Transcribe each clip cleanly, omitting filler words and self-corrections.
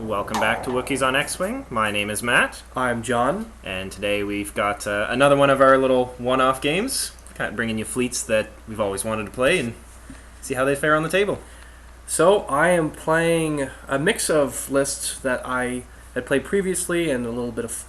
Welcome back to Wookies on X-wing. My name is Matt, I'm John. and today we've got another one of our little one-off games, kind of bringing you fleets that we've always wanted to play and see how they fare on the table. So I am playing a mix of lists that I had played previously and a little bit of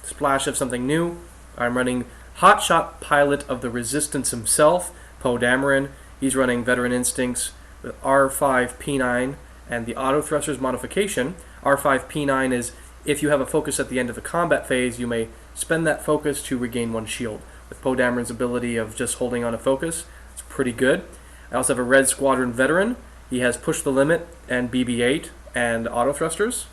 splash of something new. I'm running Hotshot Pilot of the Resistance himself, Poe Dameron. He's running Veteran Instincts with R5P9 and the Auto Thrusters modification. R5P9 is if you have a focus at the end of the combat phase, you may spend that focus to regain one shield. With Poe Dameron's ability of just holding on a focus, it's pretty good. I also have a Red Squadron Veteran. He has Push the Limit and BB-8 and Auto Thrusters.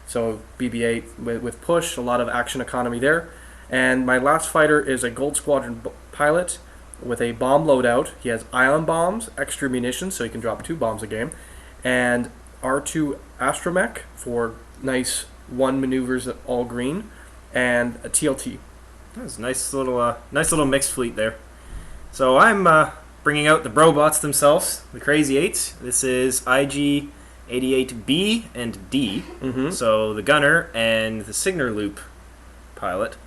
So BB-8 with push, a lot of action economy there. And my last fighter is a Gold Squadron Pilot with a bomb loadout. He has ion bombs, extra munitions, so he can drop 2 bombs a game, and R2 Astomech for nice one maneuvers at all green, and a TLT. That's a nice little mixed fleet there. So I'm bringing out the Brobots themselves, the Crazy Eights. This is Ig-88B and D. So the gunner and the Signer Loop pilot,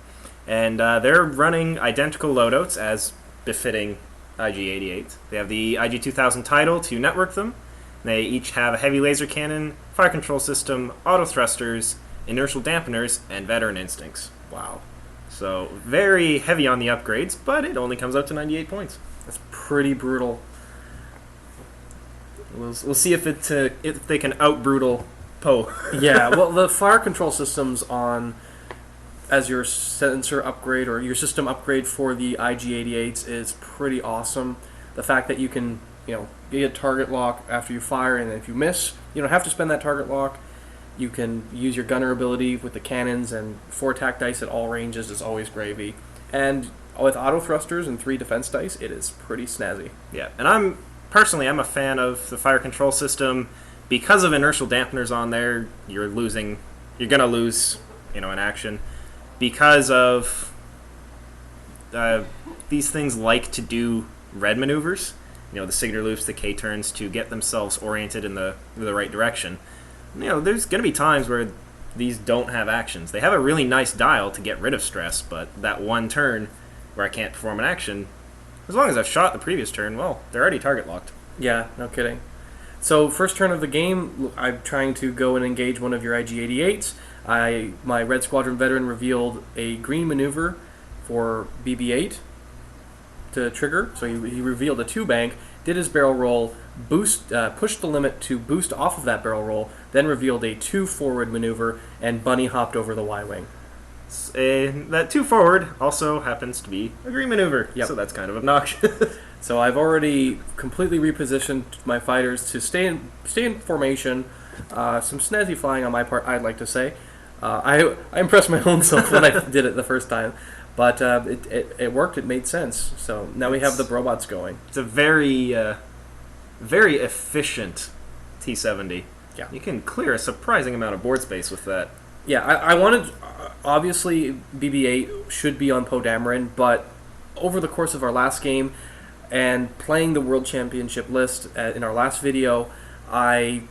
and they're running identical loadouts as befitting Ig-88. They have the IG-2000 title to network them. They each have a heavy laser cannon, fire control system, auto thrusters, inertial dampeners, and veteran instincts. Wow. So very heavy on the upgrades, but it only comes out to 98 points. That's pretty brutal. We'll see if they can out-brutal Poe. Yeah, well, the fire control systems on as your sensor upgrade or your system upgrade for the Ig-88s is pretty awesome. The fact that you can, get a target lock after you fire, and if you miss, you don't have to spend that target lock. You can use your gunner ability with the cannons, and 4 attack dice at all ranges is always gravy. And with auto thrusters and 3 defense dice, it is pretty snazzy. Yeah, and I'm a fan of the fire control system. Because of inertial dampeners on there, you're gonna lose, in action. Because of these things like to do red maneuvers, the Signer Loops, the K-turns, to get themselves oriented in the right direction. There's going to be times where these don't have actions. They have a really nice dial to get rid of stress, but that one turn where I can't perform an action, as long as I've shot the previous turn, well, they're already target locked. Yeah, no kidding. So first turn of the game, I'm trying to go and engage one of your Ig-88s. My Red Squadron Veteran revealed a green maneuver for BB-8 to trigger, so he revealed a 2-bank, did his barrel roll, pushed the limit to boost off of that barrel roll, then revealed a 2-forward maneuver, and bunny hopped over the Y-wing. That 2-forward also happens to be a green maneuver, so that's kind of obnoxious. So I've already completely repositioned my fighters to stay in formation. Some snazzy flying on my part, I'd like to say. I impressed my own self when I did it the first time. But it worked. It made sense. So now we have the Brobots going. It's a very efficient T-70. Yeah. You can clear a surprising amount of board space with that. Yeah, I wanted... Obviously, BB-8 should be on Poe Dameron, but over the course of our last game and playing the World Championship list in our last video, I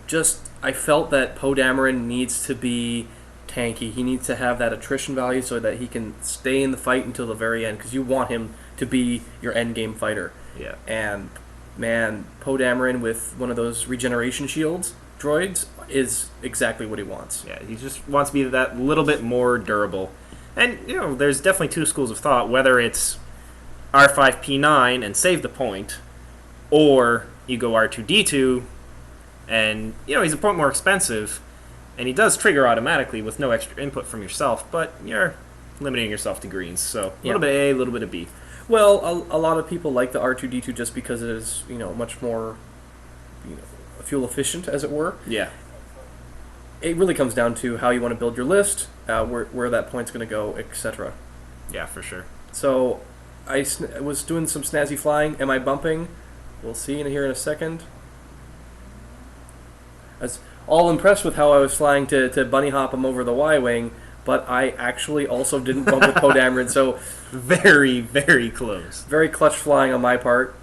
felt that Poe Dameron needs to be tanky. He needs to have that attrition value so that he can stay in the fight until the very end, because you want him to be your endgame fighter. Yeah. And man, Poe Dameron with one of those regeneration shields droids is exactly what he wants. Yeah, he just wants to be that little bit more durable. And there's definitely 2 schools of thought, whether it's R5P9 and save the point, or you go R2D2 and he's a point more expensive, and he does trigger automatically with no extra input from yourself, but you're limiting yourself to greens. So a little bit of A, a little bit of B. Well, a lot of people like the R2D2 just because it is, much more, fuel efficient, as it were. Yeah. It really comes down to how you want to build your list, where that point's going to go, etc. Yeah, for sure. So I was doing some snazzy flying. Am I bumping? We'll see here in a second. I was all impressed with how I was flying to bunny hop him over the Y-wing, but I actually also didn't bump with Poe Dameron, so very, very close. Very clutch flying on my part,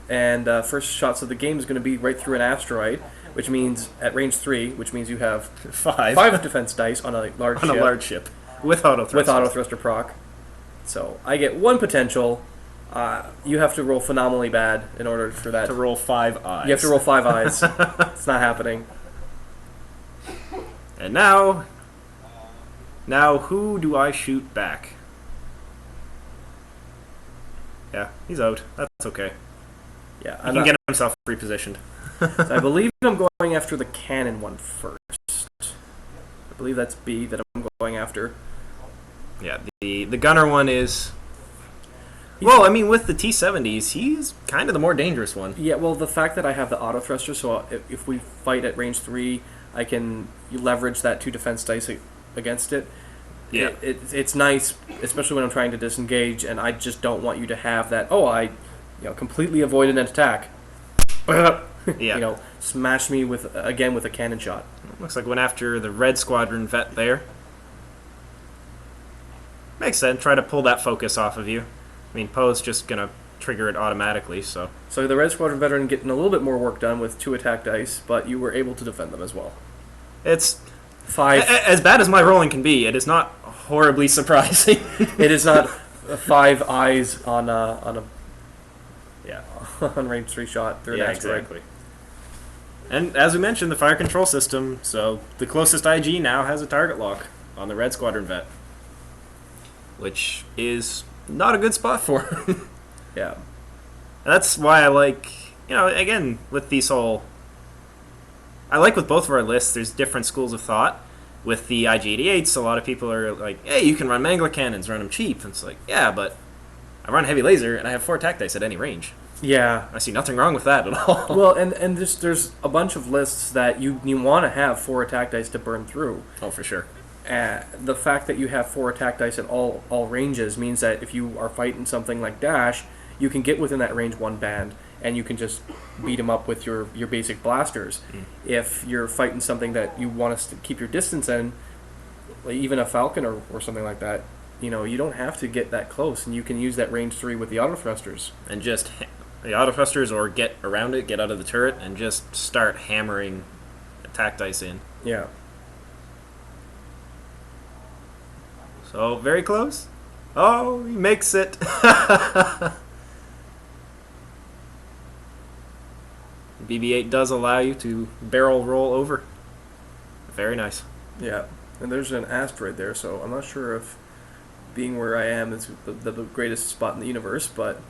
and first shots of the game is going to be right through an asteroid. which means at range 3, which means you have 5 defense dice on a large on ship. a large ship with auto thrusters. With auto thruster proc. So I get 1 potential. You have to roll phenomenally bad in order for that. To roll 5 eyes. You have to roll 5 eyes. It's not happening. And now who do I shoot back? Yeah, he's out. That's okay. Yeah, He can get himself repositioned. So I believe I'm going after the cannon one first. I believe that's B that I'm going after. Yeah, the gunner one is... Well, I mean, with the T-70s, he's kind of the more dangerous one. Yeah, well, the fact that I have the auto thruster, so if we fight at range 3, I can leverage that 2 defense dice against it. Yeah. It's nice, especially when I'm trying to disengage, and I just don't want you to have that, I completely avoided an attack. Yeah. Smash me with a cannon shot. Looks like went after the red Squadron Vet there. Makes sense. Try to pull that focus off of you. I mean, Poe's just going to trigger it automatically, so... So the red Squadron Veteran getting a little bit more work done with 2 attack dice, but you were able to defend them as well. It's... 5. As bad as my rolling can be, it is not horribly surprising. It is not 5 eyes on a on range 3 shot through an asteroid. Exactly. And as we mentioned, the fire control system, so the closest IG now has a target lock on the red Squadron Vet, which is not a good spot for him. Yeah. And that's why I like, again, with these whole... I like with both of our lists, there's different schools of thought. With the Ig-88s, a lot of people are like, hey, you can run mangler cannons, run them cheap. And it's like, yeah, but I run heavy laser, and I have 4 attack dice at any range. Yeah. I see nothing wrong with that at all. Well, and there's a bunch of lists that you want to have 4 attack dice to burn through. Oh, for sure. The fact that you have 4 attack dice at all ranges means that if you are fighting something like Dash, you can get within that range 1 band, and you can just beat them up with your basic blasters. If you're fighting something that you want to keep your distance in, like even a Falcon or something like that, you don't have to get that close, and you can use that range 3 with the auto thrusters. And just the auto thrusters, or get around it, get out of the turret, and just start hammering attack dice in. Yeah. So, very close. Oh, he makes it. BB-8 does allow you to barrel roll over. Very nice. Yeah, and there's an asteroid there, so I'm not sure if being where I am is the greatest spot in the universe, but...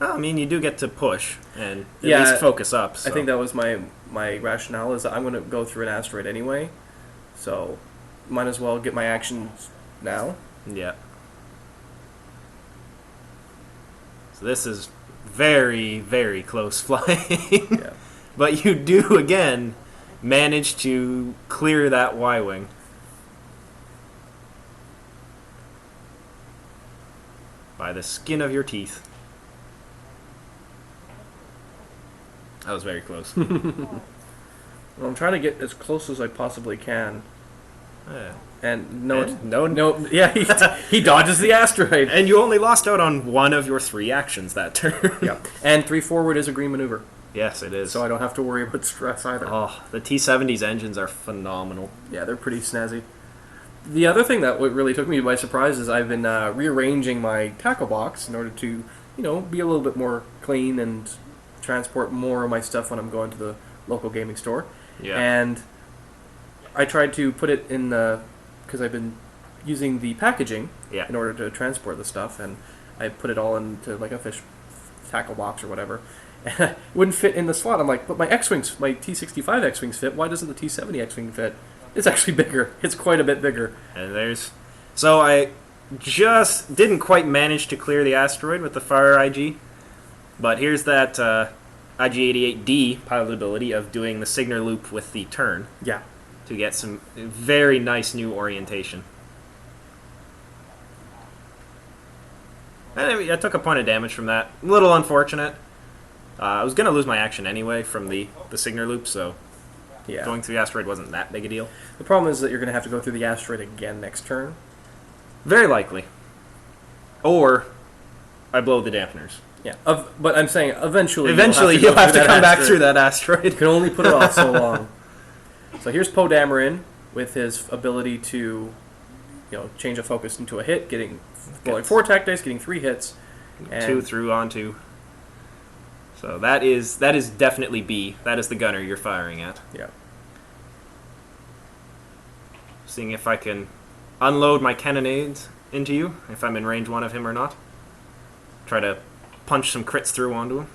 Well, I mean, you do get to push and at Yeah, least focus up. So. I think that was my rationale, is that I'm going to go through an asteroid anyway, so might as well get my actions now. Yeah. So this is very, very close flying. Yeah. But you do, again, manage to clear that Y-wing. By the skin of your teeth. That was very close. Well, I'm trying to get as close as I possibly can. Yeah. And no, yeah, he dodges the asteroid. And you only lost out on one of your 3 actions that turn. Yeah, and 3 forward is a green maneuver, Yes, it is. so I don't have to worry about stress either. Oh, the T-70's engines are phenomenal. Yeah, they're pretty snazzy. The other thing that really took me by surprise is I've been rearranging my tackle box in order to, be a little bit more clean and transport more of my stuff when I'm going to the local gaming store. Yeah. And I tried to put it in the... because I've been using the packaging in order to transport the stuff, and I put it all into like a fish tackle box or whatever. And it wouldn't fit in the slot. I'm like, but my X-Wings, my T-65 X-Wings fit. Why doesn't the T-70 X-Wing fit? It's actually bigger. It's quite a bit bigger. And there's... So I just didn't quite manage to clear the asteroid with the Fire IG, but here's that Ig-88D pilot ability of doing the Signer loop with the turn. Yeah. To get some very nice new orientation. And I took a point of damage from that. A little unfortunate. I was going to lose my action anyway from the Signer loop, so Yeah. going through the asteroid wasn't that big a deal. The problem is that you're going to have to go through the asteroid again next turn. Very likely. Or I blow the dampeners. Yeah, but I'm saying eventually You'll have to come back through that You asteroid. can only put it off so long. So here's Poe Dameron with his ability to, change a focus into a hit, rolling 4 attack dice, getting 3 hits, and 2 through onto. So that is definitely B. That is the gunner you're firing at. Yeah. Seeing if I can unload my cannonades into you, if I'm in range 1 of him or not. Try to punch some crits through onto him.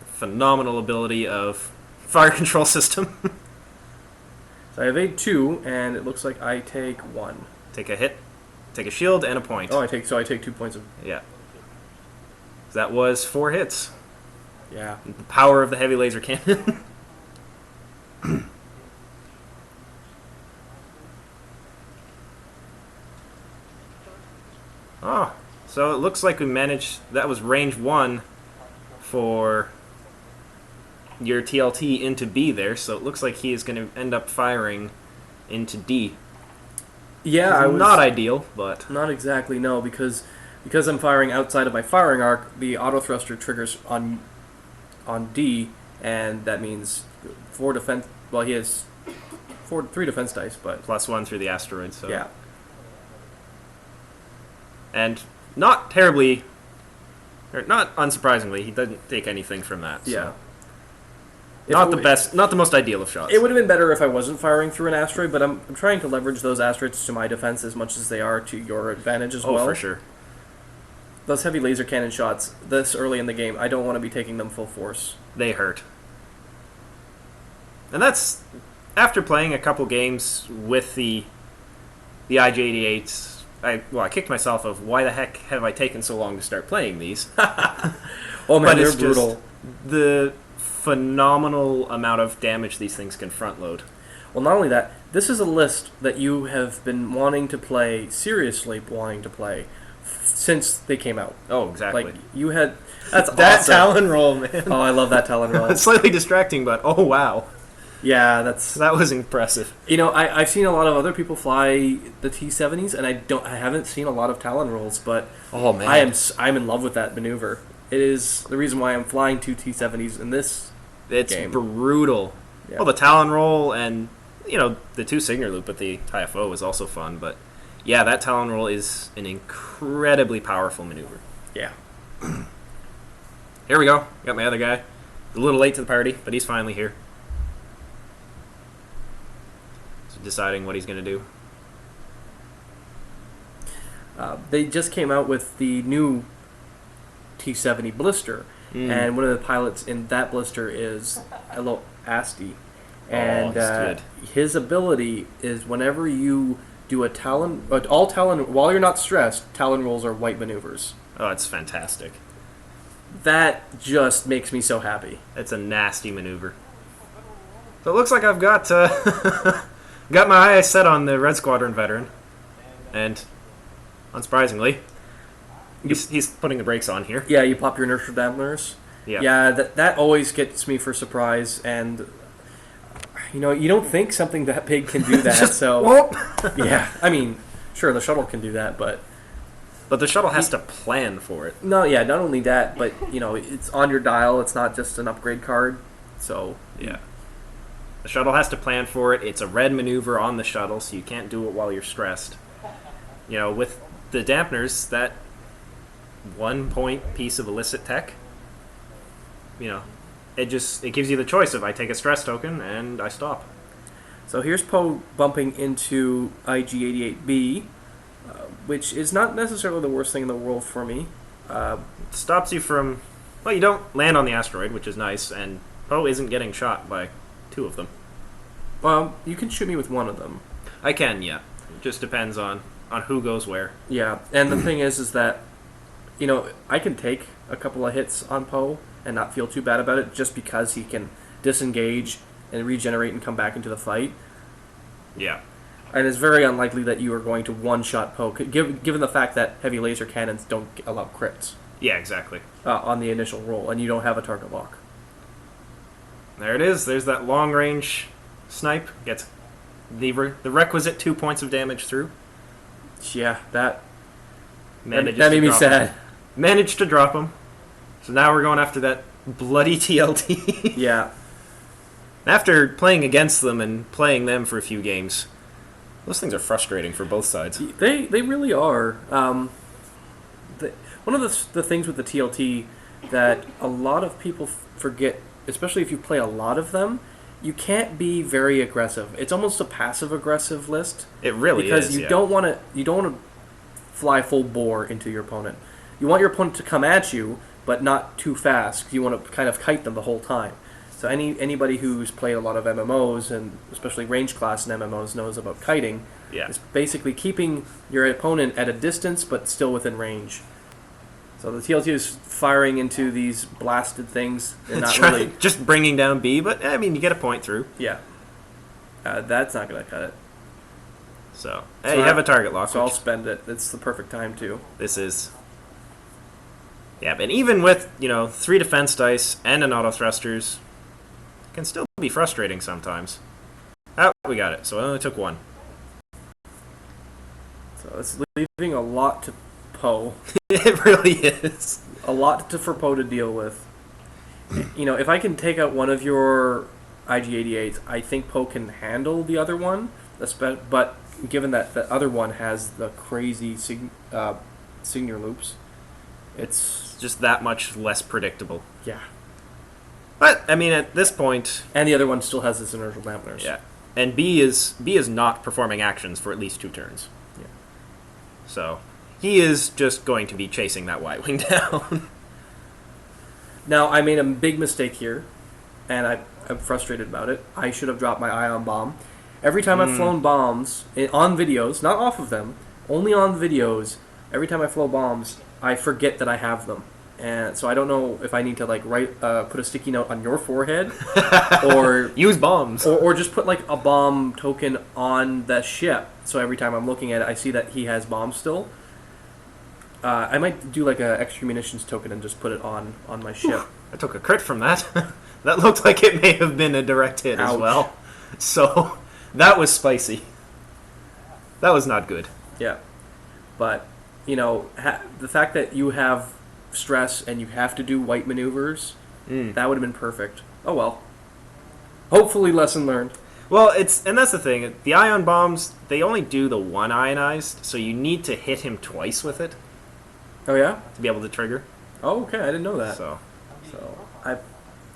Phenomenal ability of fire control system. So I evade 2, and it looks like I take 1. Take a hit, take a shield, and a point. Oh, I take 2 points of... Yeah. That was 4 hits. Yeah. The power of the heavy laser cannon. Oh, so it looks like we managed... That was range 1 for your TLT into B there, so it looks like he is going to end up firing into D. Yeah, not ideal, but... Not exactly, no, because I'm firing outside of my firing arc, the auto thruster triggers on D, and that means 4 defense... Well, he has 3 defense dice, but... +1 through the asteroid, so... Yeah. And not terribly... Or not unsurprisingly, he doesn't take anything from that. So. Yeah. Not the best, not the most ideal of shots. It would have been better if I wasn't firing through an asteroid, but I'm trying to leverage those asteroids to my defense as much as they are to your advantage as well. Oh, for sure. Those heavy laser cannon shots, this early in the game, I don't want to be taking them full force. They hurt. And that's... After playing a couple games with the Ig-88s, I kicked myself of why the heck have I taken so long to start playing these? Oh man, they're brutal. The phenomenal amount of damage these things can front load. Well, not only that, this is a list that you have been wanting to play, seriously wanting to play, since they came out. Oh, exactly. Like, you had... That's that awesome. Talon roll, man. Oh, I love that Talon roll. It's slightly distracting, but oh wow. Yeah, that was impressive. I've seen a lot of other people fly the T-70s, and I haven't seen a lot of Talon rolls, but oh man, I'm in love with that maneuver. It is the reason why I'm flying 2 T-70s in this game. Brutal. Yeah. Well, the Talon roll and the 2 Signer loop at the TIFO was also fun, but yeah, that Talon roll is an incredibly powerful maneuver. Yeah. Here we go. Got my other guy. A little late to the party, but he's finally here. Deciding what he's going to do. They just came out with the new T-70 blister, and one of the pilots in that blister is Asti, and his ability is whenever you do a Talon, all Talon, while you're not stressed, Talon rolls are white maneuvers. Oh, it's fantastic. That just makes me so happy. It's a nasty maneuver. So it looks like I've got got my eyes set on the Red Squadron veteran, and unsurprisingly, he's putting the brakes on here. Yeah, you pop your inertial dampeners. Yeah, that always gets me for surprise, and you don't think something that big can do that. So yeah, I mean, sure, the shuttle can do that, but the shuttle has to plan for it. No, yeah, not only that, but it's on your dial. It's not just an upgrade card. So yeah. The shuttle has to plan for it. It's a red maneuver on the shuttle, so you can't do it while you're stressed. With the dampeners, that 1-point piece of illicit tech, it gives you the choice of I take a stress token and I stop. So here's Poe bumping into Ig-88B, which is not necessarily the worst thing in the world for me. It stops you from... Well, you don't land on the asteroid, which is nice, and Poe isn't getting shot by 2 of them. Well, you can shoot me with 1 of them. I can, yeah. It just depends on who goes where. Yeah, and the thing is that, I can take a couple of hits on Poe and not feel too bad about it just because he can disengage and regenerate and come back into the fight. Yeah. And it's very unlikely that you are going to one-shot Poe, given the fact that heavy laser cannons don't allow crits. Yeah, exactly. On the initial roll, and you don't have a target lock. There it is. There's that long-range snipe. Gets the requisite 2 points of damage through. Yeah, that Manages That to made me drop sad. him. Managed to drop him. So now we're going after that bloody TLT. Yeah. After playing against them and playing them for a few games, those things are frustrating for both sides. They really are. One of the things with the TLT that a lot of people forget, especially if you play a lot of them, you can't be very aggressive. It's almost a passive aggressive list. It really because is. you don't want to fly full bore into your opponent. You want your opponent to come at you, but not too fast. You want to kind of kite them the whole time. So anybody who's played a lot of MMOs, and especially range class in MMOs, knows about kiting. Yeah. It's basically keeping your opponent at a distance, but still within range. So the TLT is firing into these blasted things. And not really just bringing down B, but I mean, you get a point through. Yeah. That's not going to cut it. So hey, you have a target lock. So I'll spend it. It's the perfect time to. This is. Yeah, but even with 3 defense dice and an auto thrusters, it can still be frustrating sometimes. Oh, we got it. So it only took 1. So it's leaving a lot to Poe. It really is. A lot for Poe to deal with. If I can take out one of your Ig-88s, I think Poe can handle the other one. But given that the other one has the crazy Signer loops, it's just that much less predictable. Yeah. But I mean, at this point, and the other one still has its inertial dampeners. Yeah, and B is not performing actions for at least 2 turns. Yeah. So he is just going to be chasing that Y-wing down. Now I made a big mistake here, and I'm frustrated about it. I should have dropped my ion bomb. Every time I've flown bombs on videos, not off of them, only on videos. Every time I flow bombs, I forget that I have them. And so I don't know if I need to put a sticky note on your forehead, or use bombs, or just put a bomb token on the ship. So every time I'm looking at it, I see that he has bombs still. I might do a extra munitions token and just put it on my ship. Oof, I took a crit from that. That looked like it may have been a direct hit as well. So that was spicy. That was not good. Yeah, but the fact that you have stress and you have to do white maneuvers, that would have been perfect. Oh well. Hopefully, lesson learned. Well, and that's the thing. The ion bombs, they only do the 1 ionized, so you need to hit him twice with it. Oh yeah? To be able to trigger. Oh, okay. I didn't know that. So I'm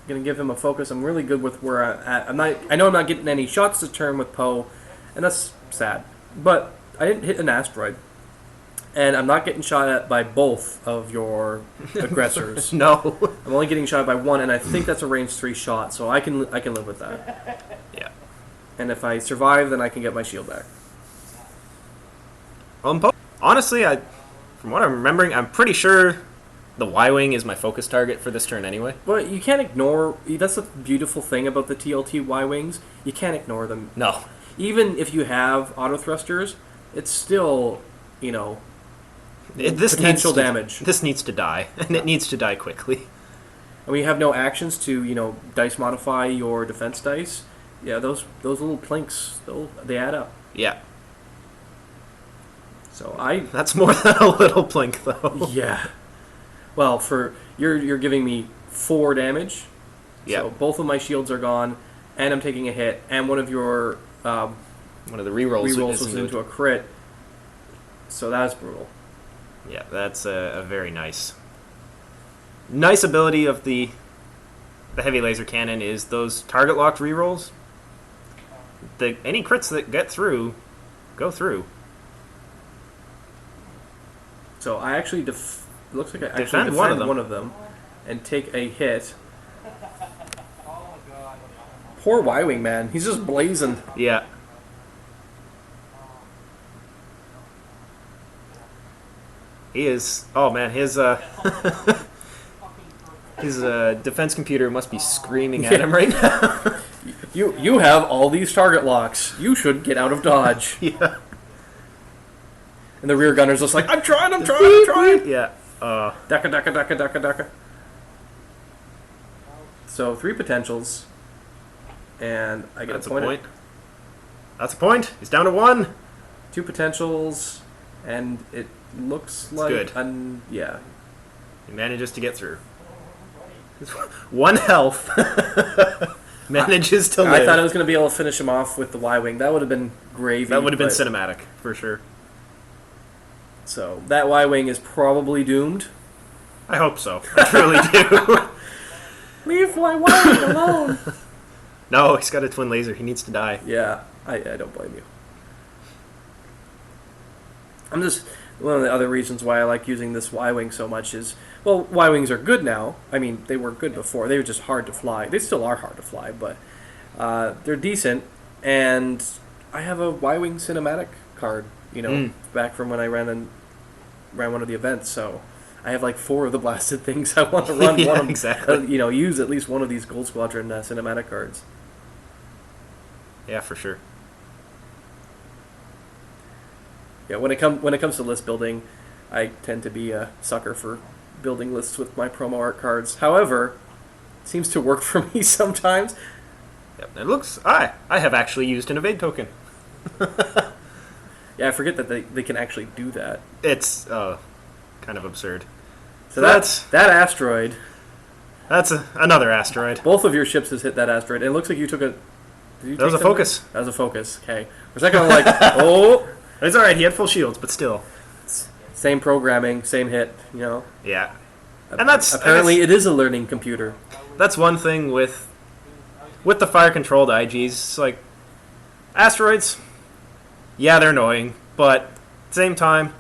gonna give him a focus. I'm really good with where I'm at. I know I'm not getting any shots to turn with Poe, and that's sad. But I didn't hit an asteroid. And I'm not getting shot at by both of your aggressors. No. I'm only getting shot at by one, and I think that's a range 3 shot, so I can live with that. Yeah. And if I survive, then I can get my shield back. Well, honestly, from what I'm remembering, I'm pretty sure the Y-wing is my focus target for this turn anyway. Well, you can't ignore. That's the beautiful thing about the TLT Y-wings. You can't ignore them. No. Even if you have auto thrusters, it's still potential damage. This needs to die, and it needs to die quickly. And when you have no actions to, dice modify your defense dice, yeah, those little plinks, they add up. Yeah. So That's more than a little plink, though. Yeah. Well, you're giving me 4 damage. Yeah. So both of my shields are gone, and I'm taking a hit, and one of your one of the rerolls was into a crit. So that's brutal. Yeah, that's a very nice ability of the heavy laser cannon is those target locked rerolls. Any crits that get through, go through. So I actually looks like I actually defend one of them and take a hit. Poor Y-wing, man. He's just blazing. Yeah. He is. Oh man, his his defense computer must be screaming at him right now. You have all these target locks. You should get out of dodge. Yeah. And the rear gunner's just like, I'm trying. Yeah. Daka. So 3 potentials, and I get That's a point. That's a point. He's down to 1. 2 potentials, and it looks like good. Yeah. He manages to get through. 1 health. Manages to live. I thought I was going to be able to finish him off with the Y-wing. That would have been gravy. That would have been cinematic, for sure. So, that Y-wing is probably doomed. I hope so. I really do. Leave my Y-wing alone! No, he's got a twin laser. He needs to die. Yeah, I don't blame you. I'm just... One of the other reasons why I like using this Y-wing so much is... Well, Y-wings are good now. I mean, they were good before. They were just hard to fly. They still are hard to fly, but they're decent. And I have a Y-wing cinematic card, back from when I ran one of the events. So I have like 4 of the blasted things I want to run. Yeah, exactly. Use at least one of these Gold Squadron cinematic cards. Yeah, for sure. Yeah, when it comes to list building, I tend to be a sucker for building lists with my promo art cards. However, it seems to work for me sometimes. Yep, it looks... I have actually used an evade token. Yeah, I forget that they can actually do that. It's kind of absurd. So that asteroid... That's another asteroid. Both of your ships has hit that asteroid, and it looks like you took a... That was a focus. That was a focus, okay. For a second I'm like, oh... It's alright, he had full shields, but still. Same programming, same hit, Yeah. And that's... Apparently it is a learning computer. That's one thing with the fire-controlled IGs. It's like, asteroids, yeah, they're annoying, but at the same time,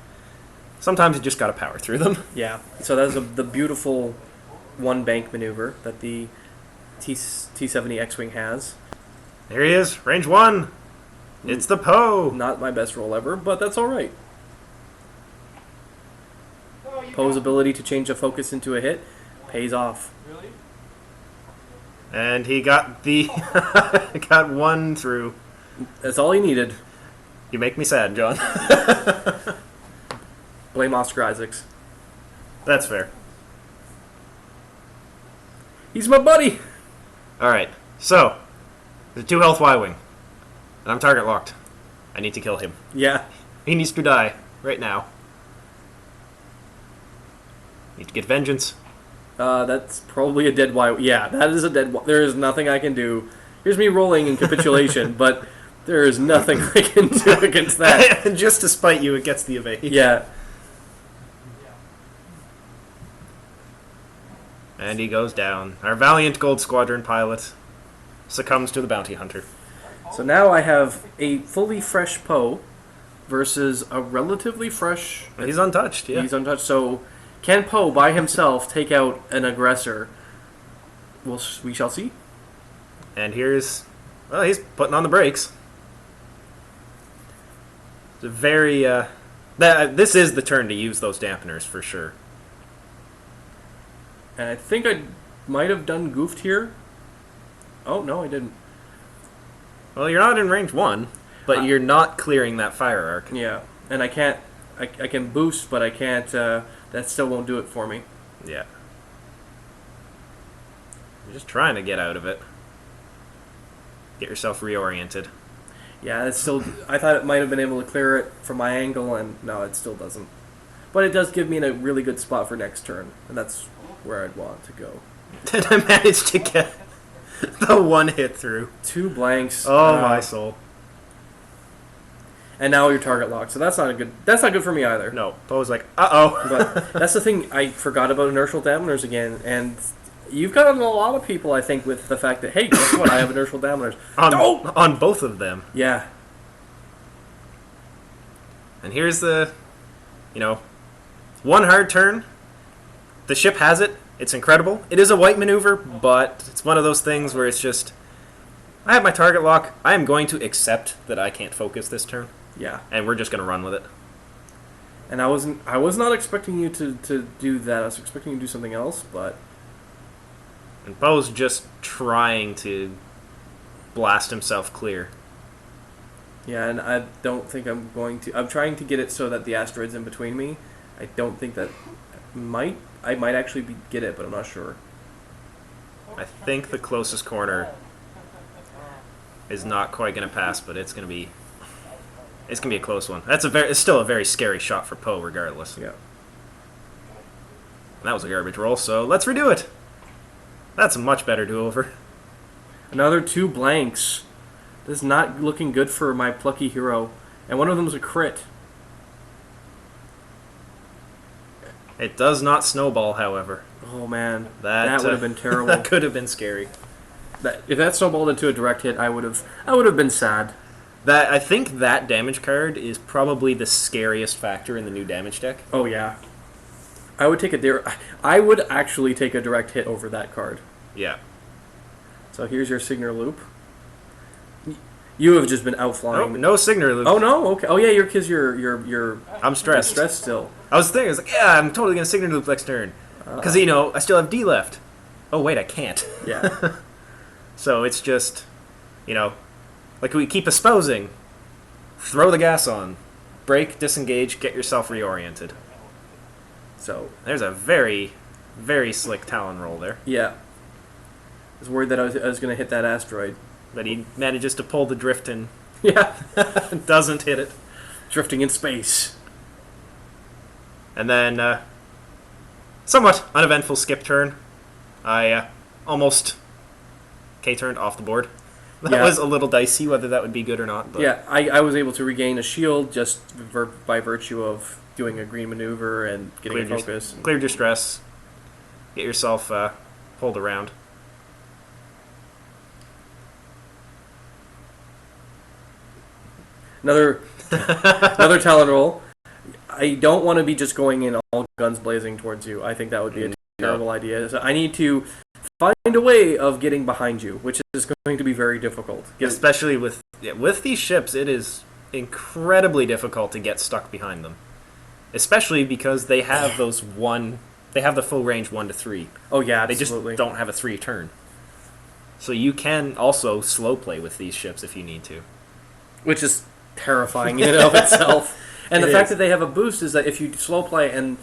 sometimes you just gotta power through them. Yeah, so that's the beautiful one-bank maneuver that the T-70 X-Wing has. There he is, range 1. It's the Poe. Not my best roll ever, but that's alright. Poe's ability to change a focus into a hit pays off. And he got got 1 through. That's all he needed. You make me sad, John. Blame Oscar Isaacs. That's fair. He's my buddy! Alright, so, the 2 health Y-wing. And I'm target locked. I need to kill him. Yeah. He needs to die right now. Need to get vengeance. That's probably a dead Y. Yeah, that is a dead Y. There is nothing I can do. Here's me rolling in capitulation, but there is nothing I can do against that. And just to spite you, it gets the evade. Yeah. And he goes down. Our valiant Gold Squadron pilot succumbs to the bounty hunter. So now I have a fully fresh Poe versus a relatively fresh... He's untouched, yeah. He's untouched. So can Poe by himself take out an aggressor? Well, we shall see. And he's putting on the brakes. It's a very... this is the turn to use those dampeners, for sure. And I think I might have done goofed here. Oh, no, I didn't. Well, you're not in range 1, but you're not clearing that fire arc. Yeah, and I can't... I can boost, but I can't... that still won't do it for me. Yeah. You're just trying to get out of it. Get yourself reoriented. Yeah, it's still... I thought it might have been able to clear it from my angle, and no, it still doesn't. But it does give me a really good spot for next turn, and that's where I'd want to go. And I managed to get the 1 hit through. 2 blanks. Oh, my soul. And now you're target locked, so that's not good for me either. No, Poe's like, uh-oh. But that's the thing, I forgot about inertial dampeners again, and you've gotten a lot of people, I think, with the fact that, hey, guess what, I have inertial dampeners. On both of them. Yeah. And here's the, 1 hard turn. The ship has it. It's incredible. It is a white maneuver, but it's one of those things where it's just, I have my target lock. I am going to accept that I can't focus this turn. Yeah. And we're just going to run with it. And I was not expecting you to do that. I was expecting you to do something else, but... And Poe's just trying to blast himself clear. Yeah, and I don't think I'm going to... I'm trying to get it so that the asteroid's in between me. I don't think that... I might actually get it, but I'm not sure. I think the closest corner is not quite going to pass, but it's going to be... It's gonna be a close one. It's still a very scary shot for Poe, regardless. Yeah. That was a garbage roll, so let's redo it. That's a much better do-over. Another 2 blanks. This is not looking good for my plucky hero. And one of them was a crit. It does not snowball, however. Oh man, That would have been terrible. That could have been scary. If that snowballed into a direct hit, I would have been sad. I think that damage card is probably the scariest factor in the new damage deck. Oh yeah, I would actually take a direct hit over that card. Yeah. So here's your Signer Loop. You have just been outflying. No Signer Loop. Oh no, okay. Oh yeah, you're I'm stressed. Stressed still. I was like, yeah, I'm totally gonna Signer Loop next turn, because I still have D left. Oh wait, I can't. Yeah. So it's just, like we keep espousing. Throw the gas on, break, disengage, get yourself reoriented. So there's a very, very slick Talon roll there. Yeah. I was worried that I was going to hit that asteroid. But he manages to pull the drift and Yeah. doesn't hit it. Drifting in space. And then, somewhat uneventful skip turn. I almost K-turned off the board. That was a little dicey whether that would be good or not. But Yeah, I was able to regain a shield just by virtue of doing a green maneuver and getting a focus. Cleared your stress. Get yourself pulled around. Another Talon roll. I don't want to be just going in all guns blazing towards you. I think that would be a terrible idea. So I need to find a way of getting behind you, which is going to be very difficult. Especially with these ships, it is incredibly difficult to get stuck behind them. Especially because they have they have the full range 1 to 3. Oh yeah, they absolutely. just don't have a 3 turn. So you can also slow play with these ships if you need to. Which is terrifying in and of itself. And the fact that they have a boost is that if you slow play and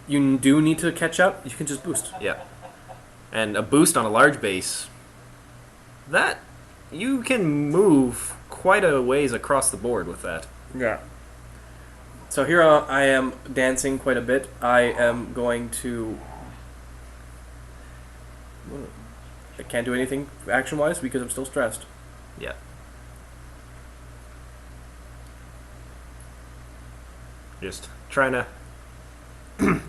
you do need to catch up, you can just boost. Yeah. And a boost on a large base, that you can move quite a ways across the board with that. Yeah. So here I am dancing quite a bit. I am going to... I can't do anything action-wise because I'm still stressed. Yeah. Just trying to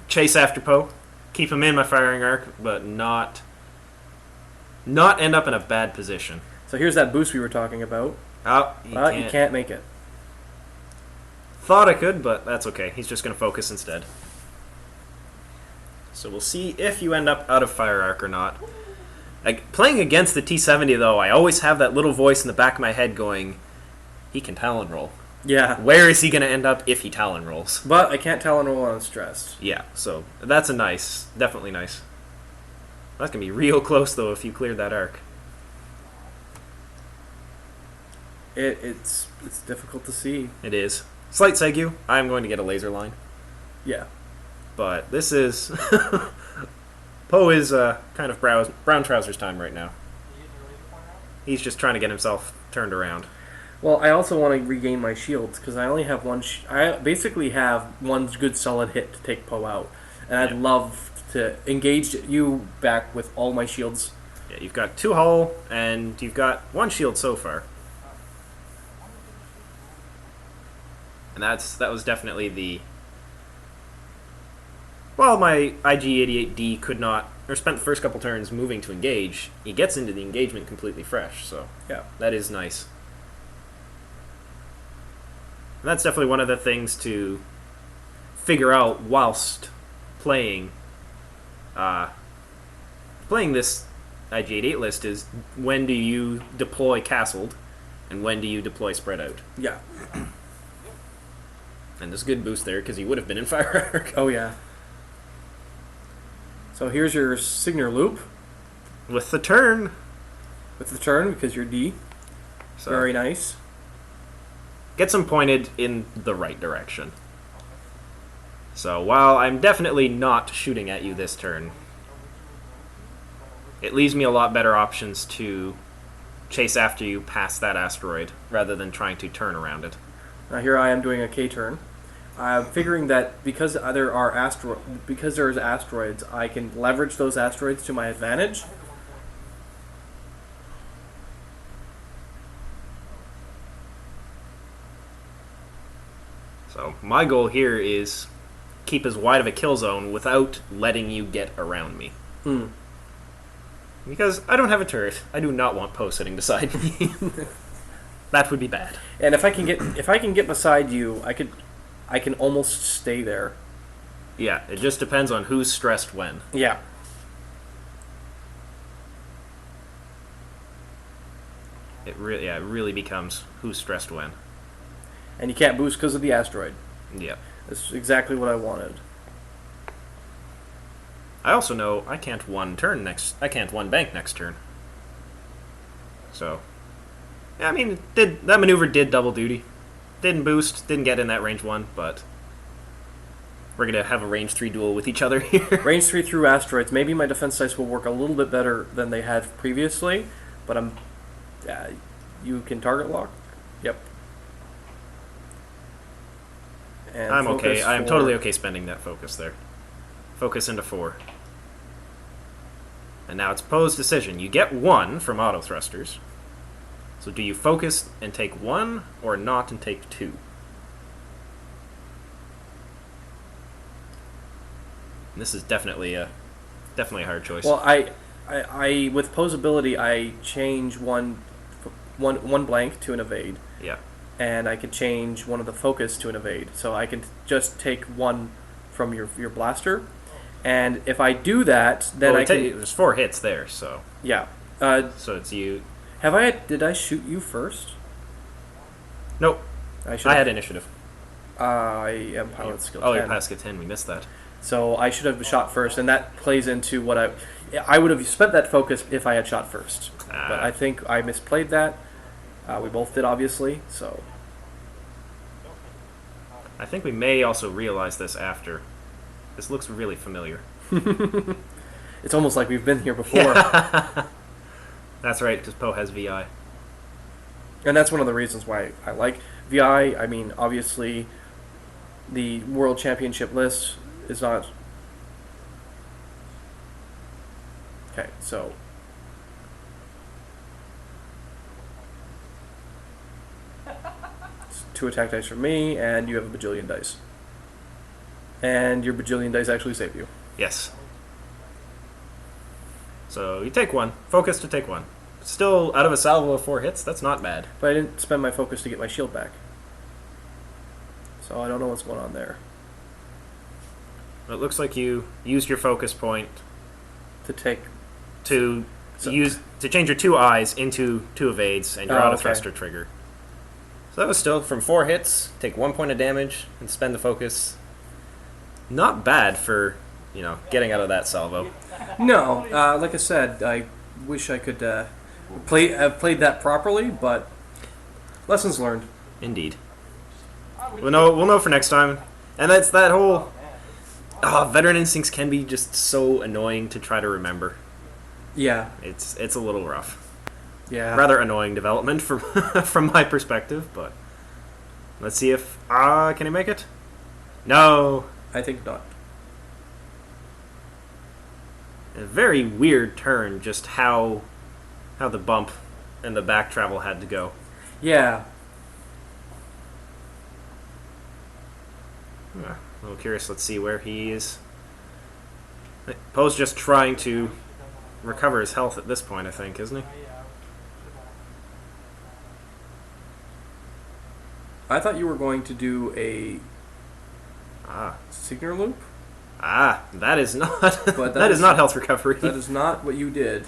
chase after Poe, keep him in my firing arc, but not end up in a bad position. So here's that boost we were talking about. Oh, you can't make it. Thought I could, but that's okay. He's just going to focus instead. So we'll see if you end up out of fire arc or not. Playing against the T-70, though, I always have that little voice in the back of my head going, he can Talon roll. Yeah. Where is he going to end up if he Talon rolls? But I can't Talon roll when I'm stressed. Yeah, so that's definitely nice. That's going to be real close, though, if you cleared that arc. It's difficult to see. It is. Slight segue. I'm going to get a laser line. Yeah. But this is... Poe is kind of brown trousers time right now. He's just trying to get himself turned around. Well, I also want to regain my shields, because I only have one... I basically have one good solid hit to take Poe out. And I'd love to engage you back with all my shields. Yeah, you've got 2 hull, and you've got 1 shield so far. And that was definitely the... While my Ig-88D could not, or spent the first couple turns moving to engage, he gets into the engagement completely fresh, so yeah, that is nice. And that's definitely one of the things to figure out whilst playing this Ig-88 list is when do you deploy castled and when do you deploy spread out. Yeah. And there's a good boost there because he would have been in fire arc. Oh yeah. So here's your Signer Loop. With the turn. With the turn, because you're D. So very nice. Gets him pointed in the right direction. So while I'm definitely not shooting at you this turn, it leaves me a lot better options to chase after you past that asteroid rather than trying to turn around it. Here I am doing a K turn. I'm figuring that because there's asteroids, I can leverage those asteroids to my advantage. So my goal here is keep as wide of a kill zone without letting you get around me. Because I don't have a turret. I do not want Poe sitting beside me. That would be bad. And if I can get beside you, I can almost stay there. Yeah, it just depends on who's stressed when. Yeah. It really becomes who's stressed when. And you can't boost because of the asteroid. Yeah. That's exactly what I wanted. I also know I can't one bank next turn. So, yeah, I mean, that maneuver did double duty. Didn't boost, didn't get in that range 1, but we're going to have a range 3 duel with each other here. Range 3 through asteroids. Maybe my defense dice will work a little bit better than they had previously, but you can target lock. Yep. And I'm okay. I'm totally okay spending that focus there. Focus into 4. And now it's Poe's decision. You get 1 from auto thrusters. So do you focus and take 1 or not and take 2? And this is definitely a hard choice. Well, I with Poe's ability, I change one blank to an evade. Yeah. And I can change one of the focus to an evade. So I can just take 1 from your blaster. And if I do that, then there's 4 hits there, so... Yeah. So it's you... Did I shoot you first? Nope. I had initiative. I am pilot skill 10. Oh, you're pilot skill 10. We missed that. So I should have shot first, and that plays into what I would have spent that focus if I had shot first. But I think I misplayed that. We both did, obviously, so... I think we may also realize this after. This looks really familiar. It's almost like we've been here before. That's right, because Poe has VI. And that's one of the reasons why I like VI. I mean, obviously, the World Championship list is not... Okay, so... It's 2 attack dice from me, and you have a bajillion dice. And your bajillion dice actually save you. Yes. So you take 1. Focus to take 1. Still, out of a salvo of 4 hits, that's not bad. But I didn't spend my focus to get my shield back. So I don't know what's going on there. It looks like you used your focus point To change your 2 eyes into 2 evades and your auto thruster trigger. So that was still from 4 hits, take 1 point of damage, and spend the focus. Not bad for, getting out of that salvo. No, like I said, I wish I could have played that properly, but lessons learned. Indeed. We'll know for next time. And that's that whole... veteran instincts can be just so annoying to try to remember. Yeah. It's a little rough. Yeah. Rather annoying development from my perspective, but... Let's see if... can he make it? No! I think not. A very weird turn, just how the bump and the back travel had to go. Yeah. A little curious. Let's see where he is. Poe's just trying to recover his health at this point, I think, isn't he? I thought you were going to do a Signer loop. That is not. But that is not health recovery. That is not what you did.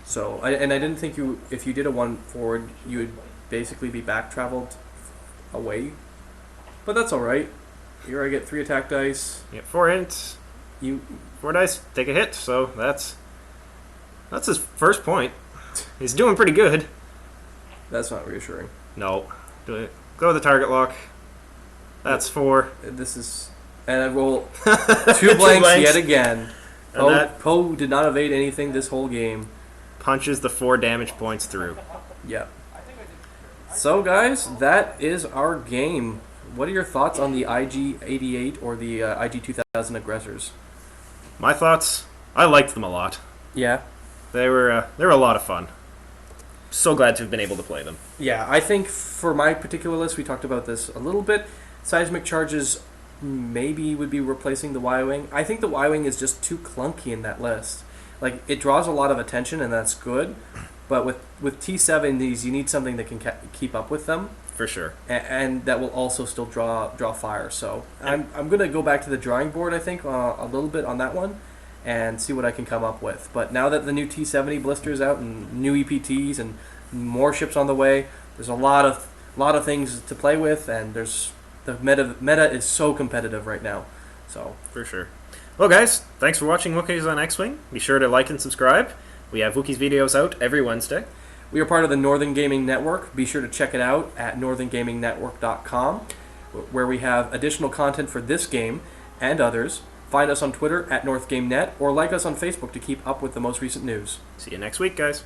So, I didn't think if you did a 1 forward, you would basically be back traveled away. But that's all right. Here I get 3 attack dice. Yeah, 4 hits. 4 dice. Take a hit. So that's his first point. He's doing pretty good. That's not reassuring. No. Do it. Go with the target lock. That's 4. This is... And I roll 2 blanks yet again. Poe did not evade anything this whole game. Punches the 4 damage points through. Yep. So, guys, that is our game. What are your thoughts on the Ig-88 or the IG-2000 aggressors? My thoughts, I liked them a lot. Yeah. They were a lot of fun. So glad to have been able to play them. Yeah, I think for my particular list, we talked about this a little bit. Seismic charges maybe would be replacing the Y-wing. I think the Y-wing is just too clunky in that list. Like, it draws a lot of attention, and that's good. But with T-70s, you need something that can keep up with them. For sure. And that will also still draw fire. So I'm going to go back to the drawing board, I think, a little bit on that one and see what I can come up with. But now that the new T-70 blister is out and new EPTs and more ships on the way, there's a lot of things to play with, and the meta is so competitive right now. So for sure. Well, guys, thanks for watching Wookies on X-Wing. Be sure to like and subscribe. We have Wookies videos out every Wednesday. We are part of the Northern Gaming Network. Be sure to check it out at northerngamingnetwork.com, where we have additional content for this game and others. Find us on Twitter at NorthGameNet, or like us on Facebook to keep up with the most recent news. See you next week, guys.